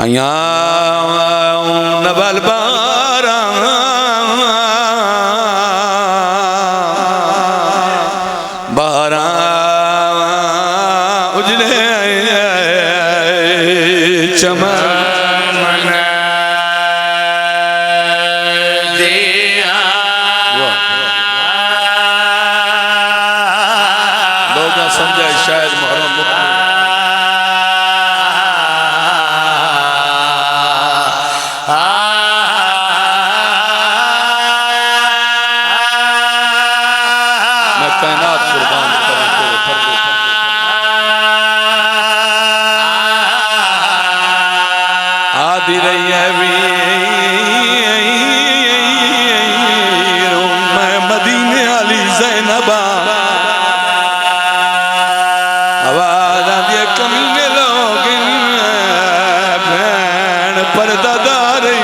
آیاں نبل باران باران اجلے چمن دیا لوگاں سمجھا شاید محرم آدھی رہی ہے میں مدینے علی زینبہ آواز آدھی کمینے لوگ بین پردہ داری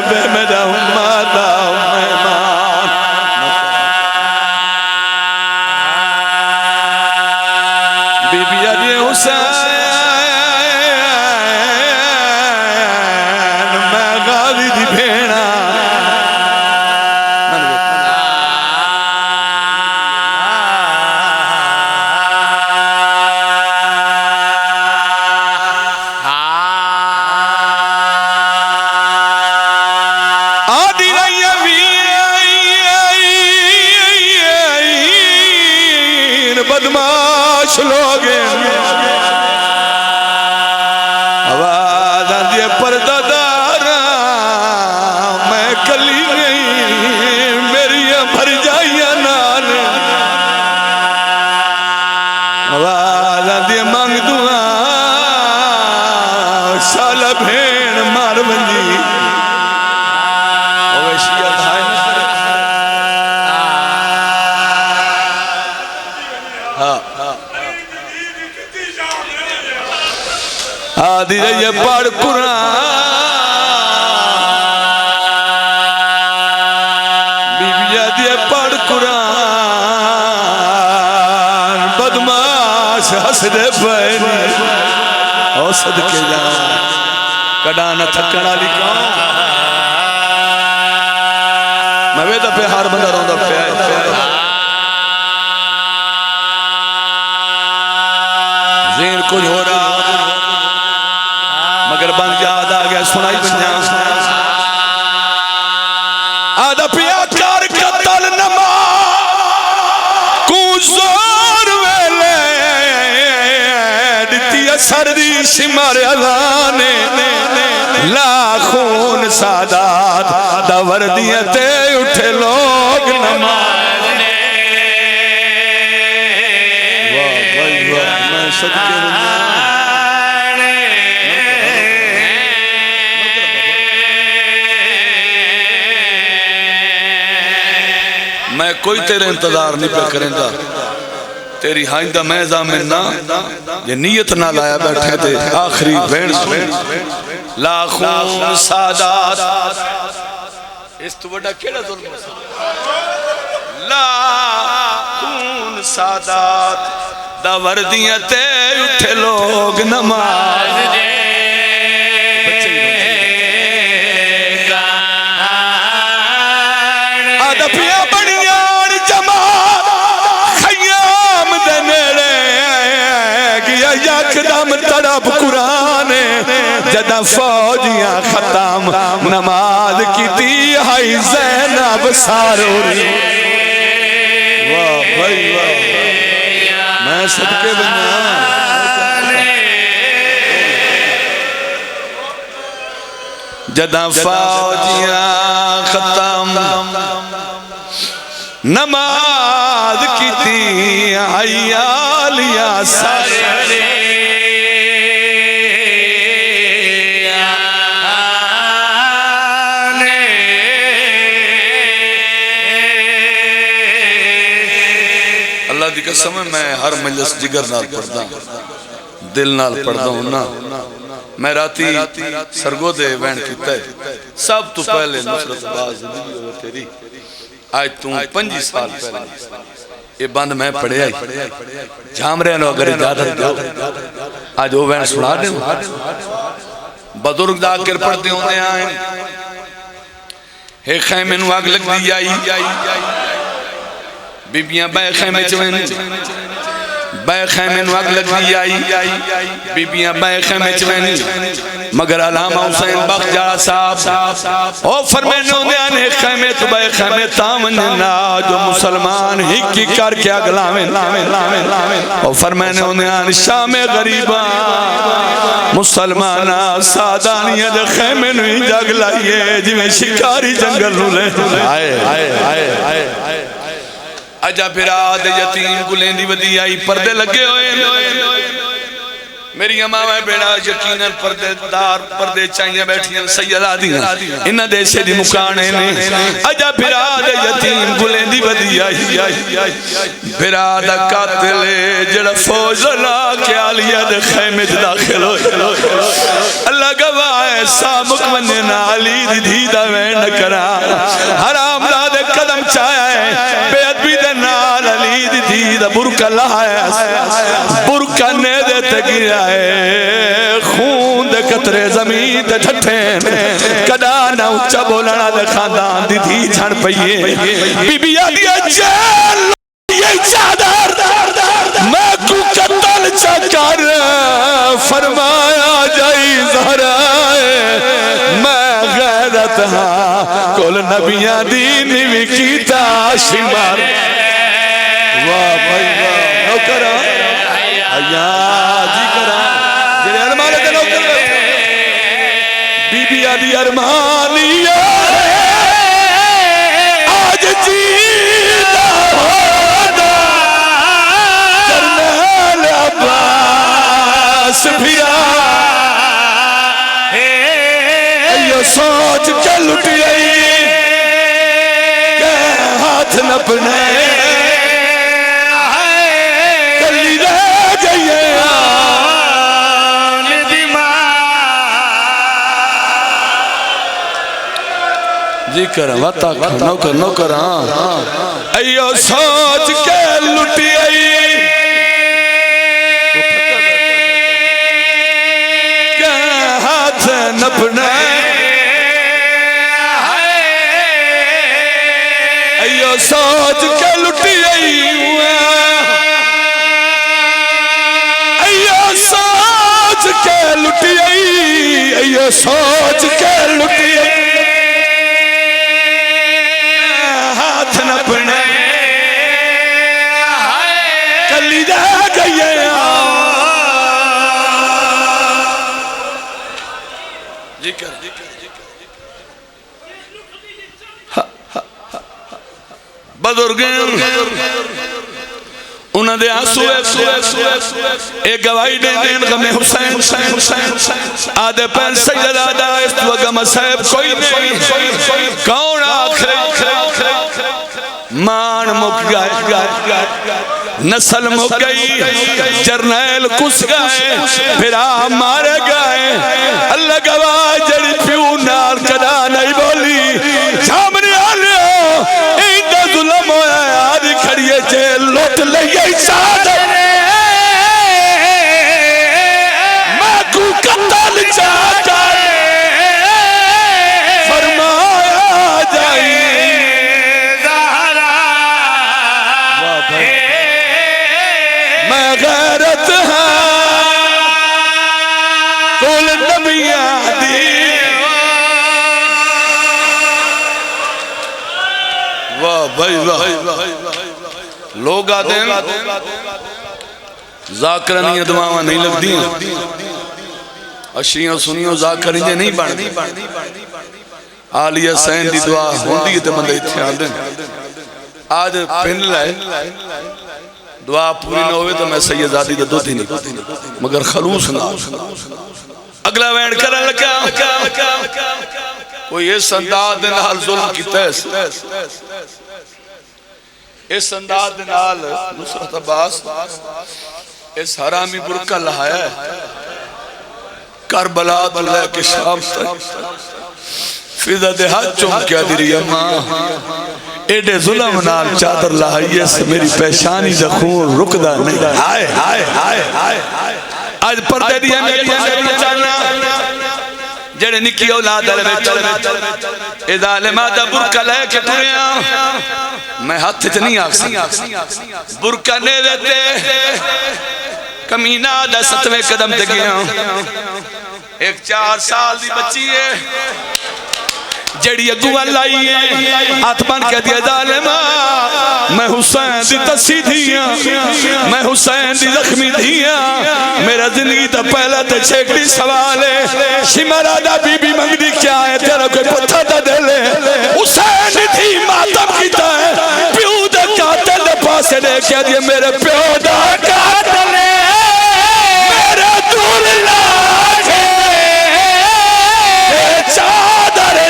بے میرا امادہ مہمان بی بی علی حسین بدماش لوگ آواز آدھی پردہ دارا میں کلی نہیں میری بھر جائیا نان آواز آدھی مانگ دعا سال بھین مار بندی اویشیت ہائے آدھی رہی پڑھ قرآن بی بی آدھی پڑھ قرآن بدماش حسد بینی او صدقے جان کڑانا تھکنا لکھا میں ویدہ پہ ہار بندہ روندہ پہ آئے زین کچھ ہو رہا مگر بن جا آدھا گیا سنائی بن جا آدھا پیا کار قتل نما کو زور ویلے دیتی اثر دی شمار علانے لاخون سادات دور دیتے اٹھے لوگ نمانے میں صدقے میں کوئی تیرے انتظار نہیں پہ کریں دا تیری ہائندہ میں زامن نہ یہ نیت نہ لایا بیٹھے تھے آخری بین سن لاخون سادات اس تو بڑا کیڑا ظلم لاخون سادات داوردیاں تے اٹھے لوگ نماز دے آدھا پیا بڑیان جماعت خیام دے نیڑے گیا یک دم تڑپ قرآن جدہ فوجیاں ختم نماز کی دی ہائی زینب ساروری واہ بھائی واہ میں صدقے بنا جدہ فوجیاں ختم نماز کی تھی عیالیا سارے اللہ دی قسم ہے میں ہر مجلس جگر نال پڑھتا ہوں دل نال پڑھتا ہوں نا میں راتی سرگو دے وین کیتا ہے سب تو پہلے نصرت باز زندگی ہوئے تیری آج تم 5 سال پہلے یہ بند میں پڑھے آئی جھام رہے نو اگر اجازت دو آج وہ وین سنا دے بزرگ ذاکر پڑھتے ہونے آئیں ایک خیمے نو آگ لگ دی آئی بیبیاں بے خیمے چوین بے خیمے نو آگ لگ دی آئی بیبیاں بے خیمے چوین مگر علامہ حسین بخجا صاحب او فرمینے ہونے آنے خیمے تو بے خیمے تامننا جو مسلمان ہی کی کر کے اگلاویں او فرمینے ہونے آنے شام غریبان مسلمانا سادانیت خیمے نو ہی جاگ لائیے جی میں شکاری جنگل نو لے اجا پھراد یتیم گلیں دی ودی آئی پردے لگے ہوئے میری امام بیڑا یقیناً پردے دار پردے چاہیے بیٹھیں سیدہ دیاں انہ دیسے دی مکانے نے اجا پھراد یتیم گلیں دی ودی آئی پھراد قاتلے جڑا فوج اللہ کے آلیہ دے خیمے داخل ہوئے اللہ گواہ سامک مننا علی دی دھیدہ میں نکرا حرام دادے قدم چاہے بے ادبی دے نال علی دی دھیدہ برکہ لائے برکہ نے دے تگیا خون دے قطرے زمین تے ٹھٹھیں کدا نہ اچھا بولنا دے خاندان دی دھی چھڑ پئیے بی بی آدیا جیل یہ چادر میں کو قتل چکر فرمایا جائی زہرائے میں غیرت ہاں کل نبیاں دینی بھی کیتا شمار واہ بھائی واہ نوکرہ جی کرا جنہیں ارمانے دے نوکر بی بی آدھی ارمانیہ آج جیدہ ہونا جرنیل عباس بھیا ایو سوچ کے لٹی آئی کہ ہاتھ نپنے جی کرا واتا نوکر نوکر ایو سوچ کے لٹی آئی کہ ہاتھ نپنے ایو سوچ کے لٹی آئی ایو سوچ کے لٹی آئی ایو سوچ کے لٹی آئی نپنے کلی جا گئے جی کر بزرگیں انہاں دے آنسو ایک گواہی دے دین غم حسین آدھے پین سید آدھا اس تو غم صاحب کوئی نہیں کون آخر مان مک گئے نسل مک گئی جرنیل کس گئے پھرا مارے گئے اللہ گواہ جڑی پیو نار کدا نہیں بولی سامنے آلے ایندہ ظلم ہویا آدھی کھڑیے جیل لوٹ لئیے چادر میں کو قتل چادر فرمایا جائی میں غیرت ہاں کل نبیاں دی واہ بھائی واہ لوگ آتے ہیں ذاکرانیاں دعاواں نہیں لگ دیں اشیاں سنیوں ذاکرانیاں نہیں بڑھتی آلیہ سین دی دعا ہوندی ہے بندے اتھے آندیں آج پہن لائے دعا پوری نہ ہوئے تو میں سیدادی دے دو تھی نہیں مگر خلوص نہ اگلا وینڈ کرن لگا کوئی اس انداز دے نال ظلم کی تیس اس انداز دے نال نصرت عباس اس حرامی برکہ لہایا ہے کربلا دلے کے شام تک فضا دے ہاتھ چوم کیا دی رہی اماں ایڈے ظلم نال چادر لہائیے سے میری پیشانی دا خون رکدہ نہیں آئے آج پردے دیا میری پردے بچانا جڑے نکی اولاد والے بیٹھے اے ظالما دا برقع لے کے ٹریا میں ہاتھ چ نہیں آکھ برقع نے دیتے کمینہ دا 7ویں قدم تے گیا ایک 4 سال دی بچی ہے جڑی اگوا لائی ہے ہاتھ بن کے دیا ظالما میں حسین دی تسی دیا میں حسین دی زخمی دیا میرا زندگی تا پہلا تے چھیکڑی سوال ہے شمرا دا بی بی منگنی کیا ہے تیرا کوئی پتھر دا دے لے حسین تھی ماتم کیتا ہے پیو دا قاتل دے پاسے دے کیا دیا میرے پیو دا قاتل ہے میرے دور لاکھے چادر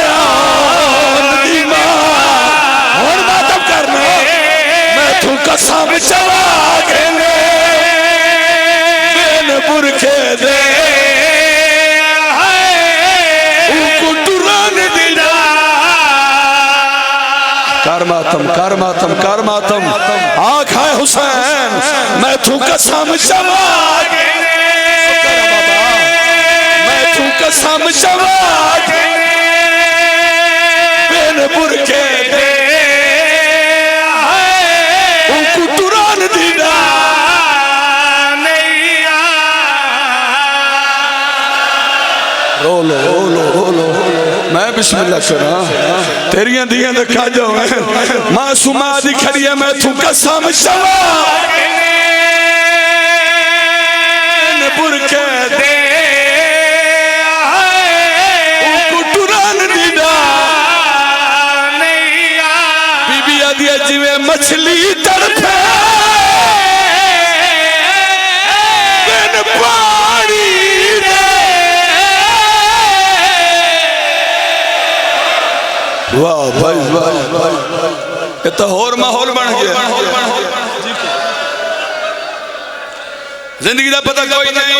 قسم چوا گلے بین برکے دے اوکو ٹران دینا کر ماتم آنکھ ہے حسین میں تو قسم چوا گلے میں تو قسم چوا گلے بین برکے دے رو میں بسم اللہ کرا تیریاں دیاں دکھا جاؤں معصومہ دی کھڑی ہے میں تو قسم چوا برکے دے اوکو ٹران دینا بی بی آدیا جوے مچھلی تڑپے بین پانی واہ بھائی یہ تو اور ماحول بن گیا زندگی دا پتہ کوئی نہیں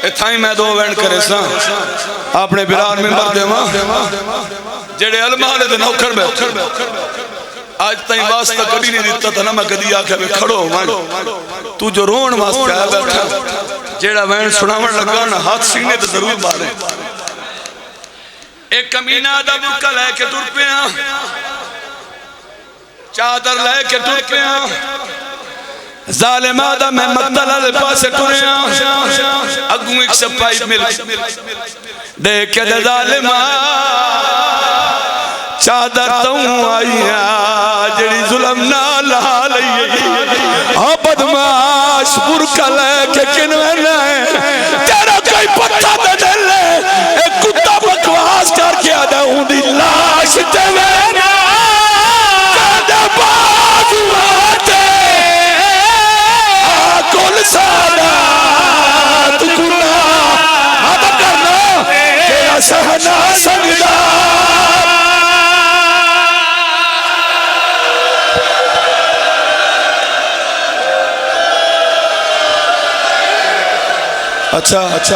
اتھائی میں دو وینڈ کرے سا اپنے بران میں مر دے ماں جڑے علماء دے نوکر بیٹھ آج تائیں واسطہ کبھی نہیں دیتا تھا نا میں کدی آکھے میں کھڑو ہوں تو جو رون واسطہ ہے بیٹھا جڑا وینڈ سناون لگا نا ہاتھ سینے تے ضرور بارے ایک کمینہ دا برقع لے کے ٹر پیا چادر لے کے ٹر پیا ظالمہ دا میں مقتل علی پاسے ٹریا اگوں ایک سپائی مل دیکھ کے دے ظالمہ چادر توں آئیا جڑی ظلم نہ لہا لئی بدماش برقع لے کے کنوے لائے تیرا کوئی پتہ دے دے لے ایک کتا بکواس کر کے آدھا ہوں دی لاش تے وینا کدے بازو آتے آکل سارا تو گناہ آدھا کرنا تیرا سہنا سنگدہ اچھا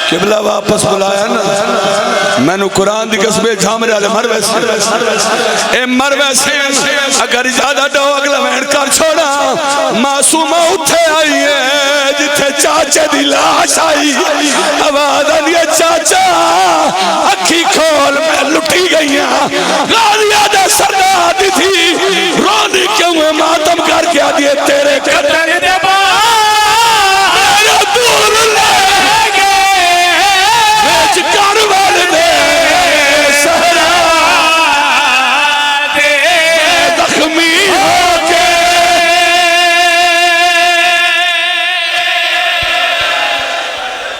قبلہ واپس بلایا نا میں نے قرآن دی قصبے جھامرے آلے مروے سے اے مروے سے اگر زیادہ ڈو اگلا وین کر چھوڑا معصومہ اٹھے آئی ہے جتھے چاچے دی لاش آئی آواز آنی ہے چاچا اکھی کھول میں لٹی گئی ہیں غالیہ دے سردہ دی تھی رونی کیوں ہے ماتم کر کے آدھی ہے تیرے قدر دے